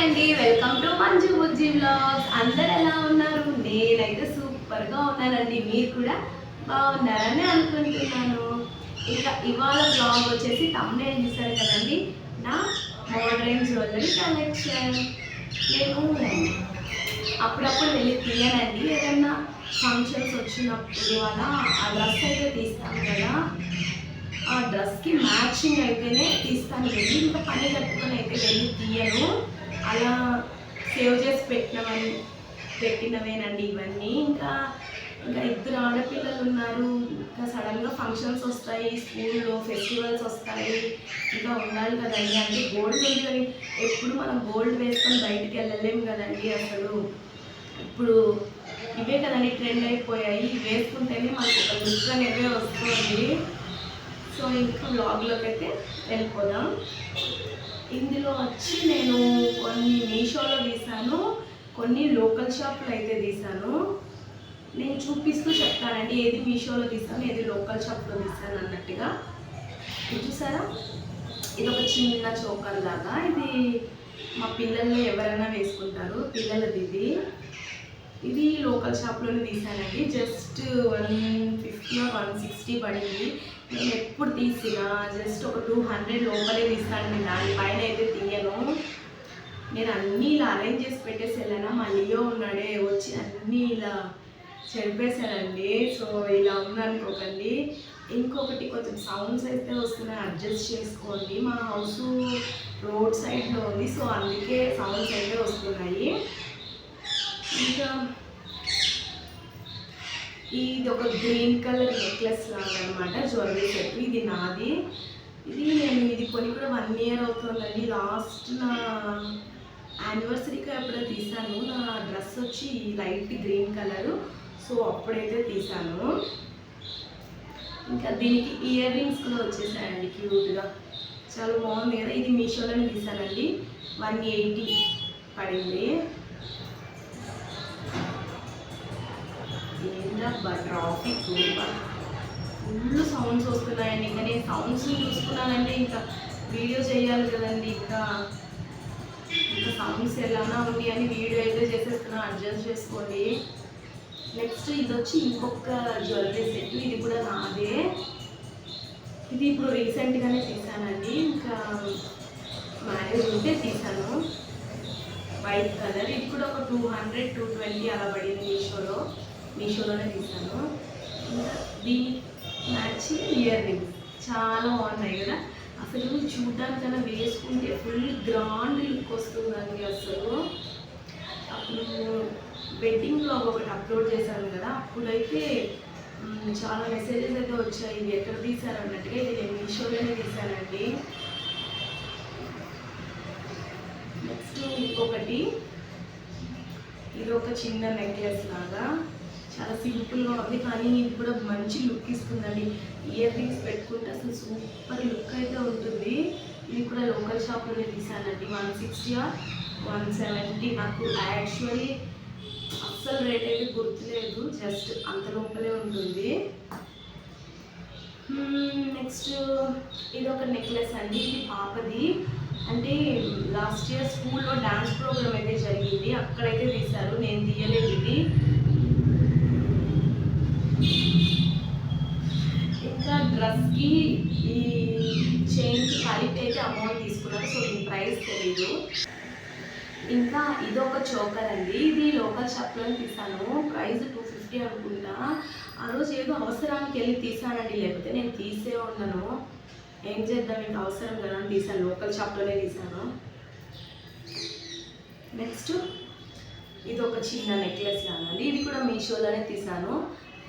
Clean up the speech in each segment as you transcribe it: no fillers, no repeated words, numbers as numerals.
అండి, welcome to Manju Bujji vlogs. అందరు ఎలా ఉన్నారు? నేనైతే సూపర్గా ఉన్నానండి. మీరు కూడా బాగున్నారని అనుకుంటున్నాను. ఇంకా ఇవాళ వ్లాగ్ వచ్చేసి తమ్నేల్ చూసారు కదండి, నా మోడర్న్ జ్యువెలరీ కలెక్షన్. నేను అప్పుడప్పుడు వెళ్ళి తీయనండి, ఏదన్నా ఫంక్షన్స్ వచ్చినప్పుడు అలా ఆ డ్రెస్ అయితే తీస్తాను కదా, ఆ డ్రెస్కి మ్యాచింగ్ అయితేనే తీస్తాను వెళ్ళి, ఇంకా పని కట్టుకొని అయితే వెళ్ళి తీయను. అలా సేవ్ చేసి పెట్టినవేనండి ఇవన్నీ. ఇంకా ఇంకా ఇద్దరు ఆడపిల్లలు ఉన్నారు. ఇంకా సడన్గా ఫంక్షన్స్ వస్తాయి, స్కూల్లో ఫెస్టివల్స్ వస్తాయి, ఇంకా ఉండాలి కదండి. అంటే గోల్డ్ ఉంది కానీ ఎప్పుడు మనం గోల్డ్ వేసుకొని బయటికి వెళ్ళలేము కదండి. అసలు ఇప్పుడు ఇవే కదండి ట్రెండ్ అయిపోయాయి, వేసుకుంటేనే మనకు ఒక లుక్ అనేది వస్తుంది. సో ఇంకా వ్లాగ్లోకి అయితే వెళ్ళిపోదాం. ఇందులో వచ్చి నేను కొన్ని మీషోలో తీసాను, కొన్ని లోకల్ షాప్లో అయితే తీసాను. నేను చూపిస్తూ చెప్తానండి ఏది మీషోలో తీసాను, ఏది లోకల్ షాప్లో తీసాను అన్నట్టుగా. ఇది చూసారా, ఇది ఒక చిన్న చోకర్ లాగా, ఇది మా పిల్లల్లో ఎవరైనా వేసుకుంటారు, పిల్లలది ఇది. ఇది లోకల్ షాప్లోనే తీసానండి. జస్ట్ 150 or 160 పడింది. నేను ఎప్పుడు తీసినా జస్ట్ ఒక 200 లోపలే తీస్తానండి, దానిపైన అయితే తీయను. నేను అన్నీ ఇలా అరేంజ్ చేసి పెట్టేసి వెళ్ళాను. మా లియో ఉన్నాడే, వచ్చి అన్నీ ఇలా చెరిపేశానండి. సో ఇలా ఉందనుకోకండి. ఇంకొకటి, కొంచెం సౌండ్స్ అయితే వస్తున్నాయి, అడ్జస్ట్ చేసుకోండి. మా హౌస్ రోడ్ సైడ్లో ఉంది, సో అందుకే సౌండ్స్ అయితే వస్తున్నాయి. ఇంకా ఇది ఒక గ్రీన్ కలర్ నెక్లెస్ లాగా అనమాట, జ్యువెలరీ సెట్. ఇది నాది. ఇది కొని కూడా 1 year అవుతుందండి. లాస్ట్ నా యానివర్సరీకి ఎప్పుడో తీసాను. నా డ్రెస్ వచ్చి లైట్ గ్రీన్ కలరు, సో అప్పుడైతే తీసాను. ఇంకా దీనికి ఇయర్ రింగ్స్ కూడా వచ్చేసాయండి క్యూట్గా, చాలా బాగుంది కదా. ఇది మీషోలోనే తీసానండి, 180 పడింది. ట్రాఫిక్ ఫుల్ సౌండ్స్ వస్తున్నాయండి. ఇంకా నేను సౌండ్స్ని చూసుకున్నానంటే ఇంకా వీడియో చేయాలి కదండి. ఇంకా సౌండ్స్ ఎలానా ఉంది అని వీడియో అయితే చేసేస్తున్నా, అడ్జస్ట్ చేసుకోండి. నెక్స్ట్ ఇది వచ్చి ఇంకొక జ్యువెలరీ సెట్, ఇది కూడా నాదే. ఇది ఇప్పుడు రీసెంట్గానే తీసానండి, ఇంకా మ్యారేజ్ ఉంటే తీసాను. వైట్ కలర్, ఇది కూడా ఒక 200-220 అలా పడింది. మీషోలోనే తీసాను. ఇంకా దీని మ్యాచింగ్ ఇయర్ రింగ్స్ చాలా బాగున్నాయి కదా. అసలు చూడడానికన్నా వేసుకుంటే ఫుల్ గ్రాండ్ లుక్ వస్తుందండి. అసలు అప్పుడు వెడ్డింగ్ బ్లాగ్ ఒకటి అప్లోడ్ చేశాను కదా, అప్పుడైతే చాలా మెసేజెస్ అయితే వచ్చాయి, ఇది ఎక్కడ తీశారు అన్నట్టుగా. ఇది నేను మీషోలోనే తీశానండి. నెక్స్ట్ ఇంకొకటి, ఇది ఒక చిన్న నెక్లెస్ లాగా, చాలా సింపుల్గా ఉంది కానీ ఇది కూడా మంచి లుక్ ఇస్తుందండి. ఇయర్ రింగ్స్ పెట్టుకుంటే అసలు సూపర్ లుక్ అయితే ఉంటుంది. ఇది కూడా లోకల్ షాప్లోనే తీసానండి, 160 or 170. నాకు యాక్చువల్లీ అస్సలు రేట్ అయితే గుర్తులేదు, జస్ట్ అంత లోపలే ఉంటుంది. నెక్స్ట్ ఇది ఒక నెక్లెస్ అండి, ఇది పాపది. అంటే లాస్ట్ ఇయర్ స్కూల్లో డాన్స్ ప్రోగ్రామ్ అయితే జరిగింది, అక్కడైతే తీశారు, నేను తీయలేదు. ఇది ఇంకా డ్రెస్కి ఈ చైన్కి కలిపి అయితే అమౌంట్ తీసుకున్నారు, సో దీని ప్రైస్ తెలీదు. ఇంకా ఇదొక చోకర్ అండి, ఇది లోకల్ షాప్లో తీసాను, ప్రైస్ 250 అనుకుంటా. ఆ రోజు ఏదో అవసరానికి వెళ్ళి తీసానండి, లేకపోతే నేను తీసే ఉన్నాను. ఏం చేద్దాం, ఇంకా అవసరం కదా అని తీసాను, లోకల్ షాప్లోనే తీసాను. నెక్స్ట్ ఇది ఒక చిన్న నెక్లెస్ లాగా, ఇది కూడా మీషోలోనే తీసాను.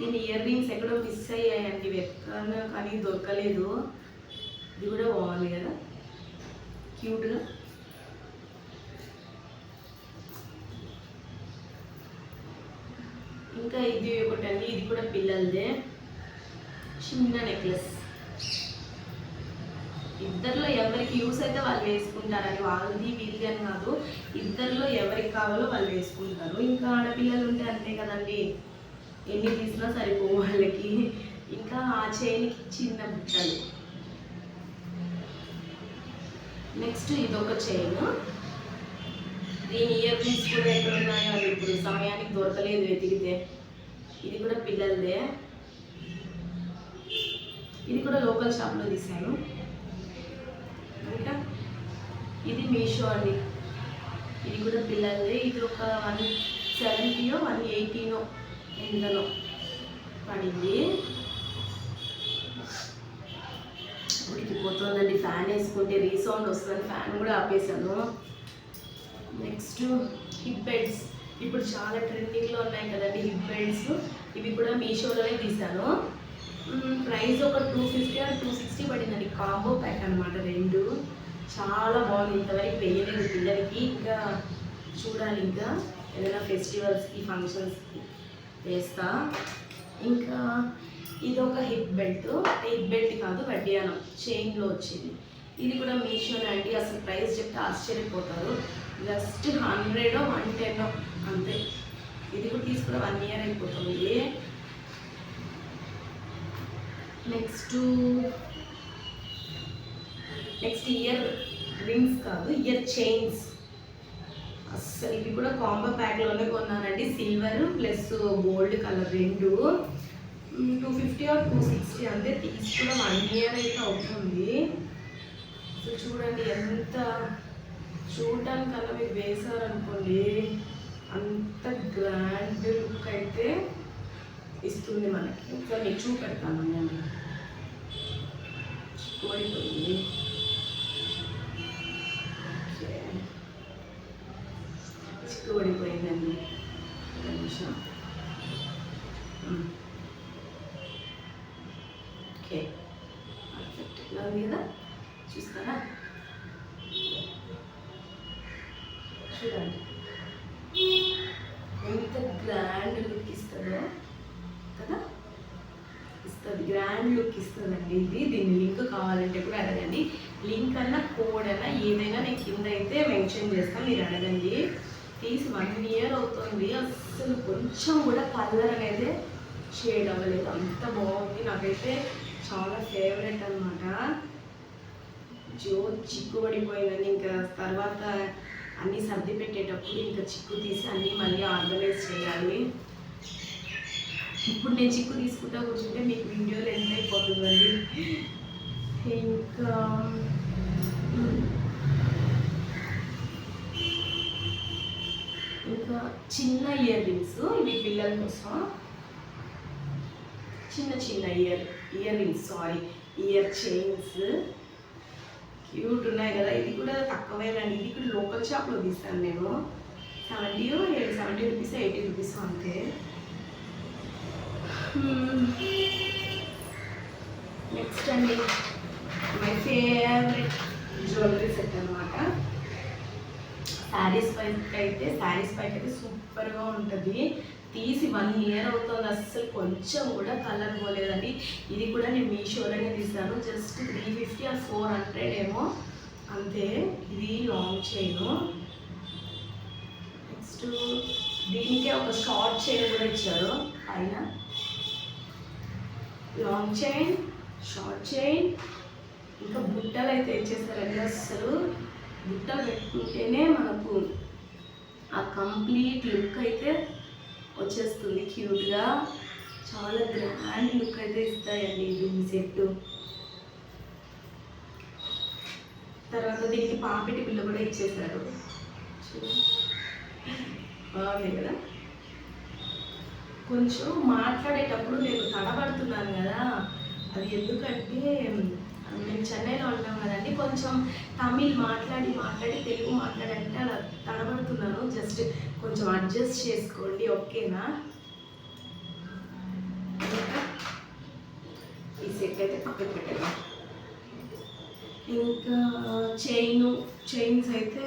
దీని ఇయర్ రింగ్స్ ఎక్కడో మిస్ అయ్యాయండి, వెతకాను కానీ దొరకలేదు. ఇది కూడా బాగుంది కదా, క్యూట్గా. ఇంకా ఇది ఒకటండి, ఇది కూడా పిల్లలదే చిన్న నెక్లెస్. ఇద్దరిలో ఎవరికి యూస్ అయితే వాళ్ళు వేసుకుంటారని, వాళ్ళది వీళ్ళది అని కాదు, ఇద్దరిలో ఎవరికి కావాలో వాళ్ళు వేసుకుంటారు. ఇంకా ఆడపిల్లలు ఉంటే అంతే కదండి, ఎన్ని తీసినా సరిపోవు వాళ్ళకి. ఇంకా ఆ చైన్కి చిన్న బుట్టలు. నెక్స్ట్ ఇదొక చైన్, దీని ఇయర్ రింగ్స్ కూడా ఎక్కడ ఉన్నాయో అని ఇప్పుడు సమయానికి దొరకలేదు వెతికితే. ఇది కూడా పిల్లలదే, ఇది కూడా లోకల్ షాప్లో తీశాను. ఇంకా ఇది మీషో అండి, ఇది కూడా పిల్లలదే. ఇది ఒక 170 180 ఎంతనో పడింది. ఉడికిపోతుందండి, ఫ్యాన్ వేసుకుంటే రీసౌండ్ వస్తుంది, ఫ్యాన్ కూడా ఆపేసాను. నెక్స్ట్ హిప్ బెల్ట్స్, ఇప్పుడు చాలా ట్రెండింగ్లో ఉన్నాయి కదండి హిప్ బెల్ట్స్. ఇవి కూడా మీషోలోనే తీసాను. ప్రైస్ ఒక 250 or 260 పడిందండి. కాంబో ప్యాక్ అనమాట రెండు. చాలా బాగుంది, ఇంతవరకు వేయలేదు పిల్లలకి. ఇంకా చూడాలి, ఇంకా ఏదైనా ఫెస్టివల్స్కి ఫంక్షన్స్కి వేస్తా. ఇంకా ఇది ఒక హిప్ బెల్ట్ కాదు, వడ్డియానం చైన్లో వచ్చింది. ఇది కూడా మీషోనే అండి. అసలు ప్రైస్ చెప్తే ఆశ్చర్యపోతారు. జస్ట్ 100 or 110 అంతే. ఇది కూడా తీసుకుని 1 year అయిపోతుంది. నెక్స్ట్ ఇయర్ రింగ్స్ కాదు, ఇయర్ చైన్స్. అస్సలు ఇవి కూడా కాంబో ప్యాక్లోనే కొన్నానండి. సిల్వర్ ప్లస్ గోల్డ్ కలర్ రెండు. 250 or 260 అంతే. తీసుకున్న 1 year అయితే అవుతుంది. సో చూడండి, ఎంత చూడటానికన్నా మీరు వేసారనుకోండి అంత గ్రాండ్ లుక్ అయితే ఇస్తుంది మనకి. ఒకసారి మీకు చూపెడతాను నేను. ఓడిపోయింది, ఓడిపోయిందండి. ఒక నిమిషం. ఓకే, పర్ఫెక్ట్ ఇలా ఉంది కదా, చూస్తారా? చూడండి ఎంత గ్రాండ్ లుక్ ఇస్తుందో కదా, ఇస్తుంది, గ్రాండ్ లుక్ ఇస్తుందండి ఇది. దీని లింక్ కావాలంటే కూడా అడగండి. లింక్ అన్నా కోడ్ అన్నా ఏదైనా నేను కింద అయితే మెన్షన్ చేస్తాను, మీరు అడగండి. తీసి 1 year అవుతుంది. అస్సలు కొంచెం కూడా కలర్ అనేది షేడ్ అవ్వలేదు, అంత బాగుంది. నాకైతే చాలా ఫేవరెట్ అనమాట. చిక్కు పడిపోయిందని ఇంకా తర్వాత అన్నీ సర్ది పెట్టేటప్పుడు ఇంకా చిక్కు తీసి అన్నీ మళ్ళీ ఆర్గనైజ్ చేయాలి. ఇప్పుడు నేను చిక్కు తీసుకుంటా కూర్చుంటే మీకు వీడియోలు ఎంత అయిపోతుందండి. ఇంకా చిన్న ఇయర్ రింగ్స్, ఇవి పిల్లల కోసం. చిన్న ear rings, year chains cute ఉన్నాయి కదా. ఇది కూడా తక్కువేనండి. ఇది కూడా లోకల్ షాప్లో తీస్తాను నేను. 70 రూపీస్ 80 రూపీస్ అంతే. నెక్స్ట్ అండి, మై ఫేవరెట్ జ్యువెలరీ సెట్ అనమాట. శారీస్ పైకి అయితే సూపర్గా ఉంటుంది. తీసి 1 year అవుతుంది, అస్సలు కొంచెం కూడా కలర్ పోలేదండి. ఇది కూడా నేను మీషోలోనే తీసాను. జస్ట్ 350 or 400 ఏమో అంతే. ఇది లాంగ్ చైన్. నెక్స్ట్ దీనికే ఒక షార్ట్ చైన్ కూడా ఇచ్చారు పైన. లాంగ్ చైన్, షార్ట్ చైన్, ఇంకా బుట్టలు అయితే ఇచ్చేసారండి. అస్సలు బుట్టలు పెట్టుకుంటేనే మనకు ఆ కంప్లీట్ లుక్ అయితే వచ్చేస్తుంది. క్యూట్గా చాలా గ్రాండ్ లుక్ అయితే ఇస్తాయండి దీని సెట్. తర్వాత దీనికి పాపిటి పిల్ల కూడా ఇచ్చేసారు, బాగుంది కదా. కొంచెం మాట్లాడేటప్పుడు నేను తడబడుతున్నాను కదా, అది ఎందుకంటే మేము చెన్నైలో ఉంటాం కదండి. కొంచెం తమిళ్ మాట్లాడి తెలుగు మాట్లాడంటే అలా తడబడుతున్నాను. జస్ట్ కొంచెం అడ్జస్ట్ చేసుకోండి, ఓకేనా? ఈ సెట్ అయితే పక్కన పెట్టాను. ఇంకా చైన్స్ అయితే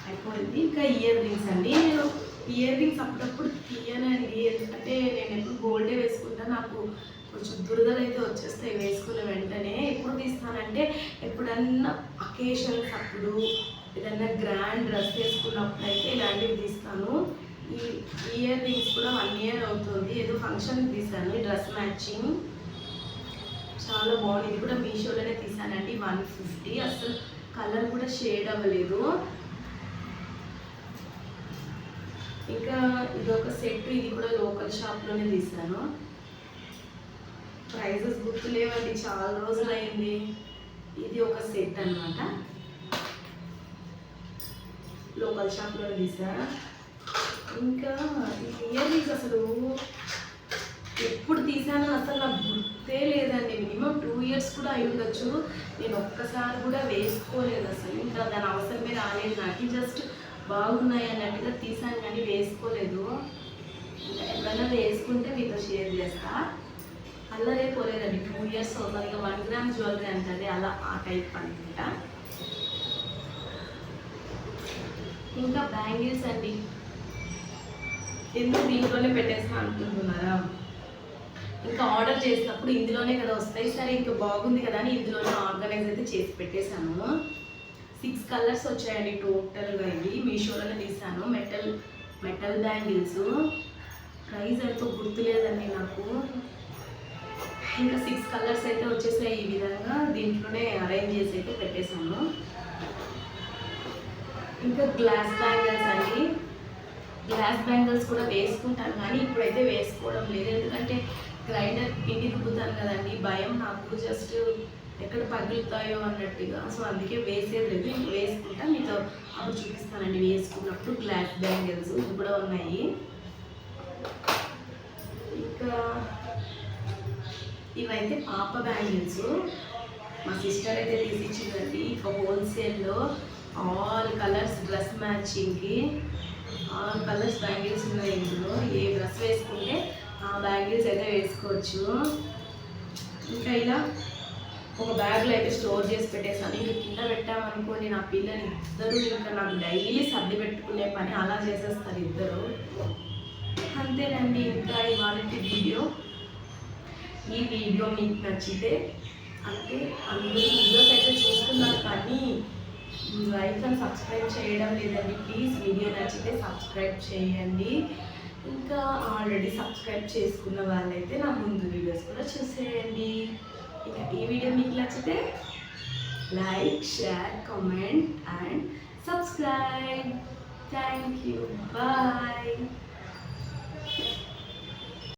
అయిపోయింది. ఇంకా ఇయర్ రింగ్స్ అండి. నేను ఇయర్ రింగ్స్ అప్పుడప్పుడు తీయనండి, ఎందుకంటే నేను ఎప్పుడు గోల్డే వేసుకుంటా. నాకు కొంచెం దురదలు అయితే వచ్చేస్తాయి వేసుకున్న వెంటనే. ఎప్పుడు తీస్తానంటే ఎప్పుడన్నా అకేషన్స్ అప్పుడు, ఏదన్నా గ్రాండ్ డ్రెస్ వేసుకున్నప్పుడు అయితే ఇలాంటివి తీస్తాను. ఈ ఇయర్ రింగ్స్ కూడా 1 year అవుతుంది. ఏదో ఫంక్షన్కి తీసాను, ఈ డ్రెస్ మ్యాచింగ్ చాలా బాగుంది. ఇది కూడా మీషోలోనే తీసానండి. 150. అసలు కలర్ కూడా షేడ్ అవ్వలేదు. ఇంకా ఇదొక సెట్, ఇది కూడా లోకల్ షాప్లోనే తీసాను. ప్రైజెస్ గుర్తులేవండి, చాలా రోజులు అయింది. ఇది ఒక సెట్ అన్నమాట, లోకల్ షాప్లోనే తీసా. ఇంకా ఇయర్ రింగ్స్ అసలు ఎప్పుడు తీసానో అసలు నాకు గుర్తే లేదండి. మినిమం 2 years కూడా అయి ఉండొచ్చు. నేను ఒక్కసారి కూడా వేసుకోలేదు అసలు. ఇంకా దాని అవసరమే రాలేదు నాకు. జస్ట్ బాగున్నాయి అన్నట్టుగా తీసాను కానీ వేసుకోలేదు. ఇంకా ఎప్పుడైనా వేసుకుంటే మీతో షేర్ చేస్తా. అల్లరే పోలేదండి, 2 years అవుతుంది. ఇక 1 gram జ్యువెలరీ అంటది, అలా ఆ టైప్ అనుకుంటా. ఇంకా బ్యాంగిల్స్ అండి, ఎందుకు దీంట్లోనే పెట్టేస్తా అనుకుంటున్నారా? ఇంకా ఆర్డర్ చేసినప్పుడు ఇందులోనే కదా వస్తాయి, సరే ఇంకా బాగుంది కదా అని ఇందులోనే ఆర్గనైజ్ అయితే చేసి పెట్టేశాను. 6 కలర్స్ వచ్చాయండి టోటల్గా. ఇవి మీషోలోనే తీసాను. Metal bangles. ప్రైస్ ఎంతో గుర్తులేదండి నాకు. ఇంకా 6 కలర్స్ అయితే వచ్చేసాయి. ఈ విధంగా దీంట్లోనే అరేంజ్ చేసి అయితే పెట్టేశాను. ఇంకా గ్లాస్ బ్యాంగిల్స్ అండి. గ్లాస్ బ్యాంగిల్స్ కూడా వేసుకుంటాను కానీ ఇప్పుడైతే వేసుకోవడం లేదు. ఎందుకంటే గ్రైండర్ పిండి రుబ్బుతాను కదండి, భయం నాకు, జస్ట్ ఎక్కడ పగులుతాయో అన్నట్టుగా. సో అందుకే వేసేది లేదు. ఇంకా వేసుకుంటా, మీతో అప్పుడు చూపిస్తానండి వేసుకున్నప్పుడు. గ్లాస్ బ్యాంగిల్స్ ఇవి కూడా ఉన్నాయి. ఇంకా ఇవైతే పాప బ్యాంగిల్స్, మా సిస్టర్ అయితే తీసిచ్చిందండి. ఇక హోల్సేల్లో ఆల్ కలర్స్ డ్రెస్ మ్యాచింగ్కి ఆల్ కలర్స్ బ్యాంగిల్స్ ఉన్నాయి. ఇందులో ఏ డ్రెస్ వేసుకుంటే ఆ బ్యాంగిల్స్ అయితే వేసుకోవచ్చు. ఇంకా ఇలా ఒక బ్యాగ్లో అయితే స్టోర్ చేసి పెట్టేసాను. ఇంకా కింద పెట్టామనుకోండి, నా పిల్లలు ఇద్దరు ఇంకా నాకు డైలీ సర్ది పెట్టుకునే పని అలా చేసేస్తారు ఇద్దరు. అంతేనండి ఇంకా ఇవాళ వీడియో. ఈ వీడియో మీకు నచ్చితే, అంటే అందరూ వీడియోస్ అయితే చూస్తున్నారు కానీ లైక్ అండ్ సబ్స్క్రైబ్ చేయడం లేదండి. ప్లీజ్ వీడియో నచ్చితే సబ్స్క్రైబ్ చేయండి. ఇంకా ఆల్రెడీ సబ్స్క్రైబ్ చేసుకున్న వాళ్ళైతే నా ముందు వీడియోస్ కూడా చూసేయండి. ఇంకా ఈ వీడియో మీకు నచ్చితే like, share, comment and subscribe. Thank you, bye.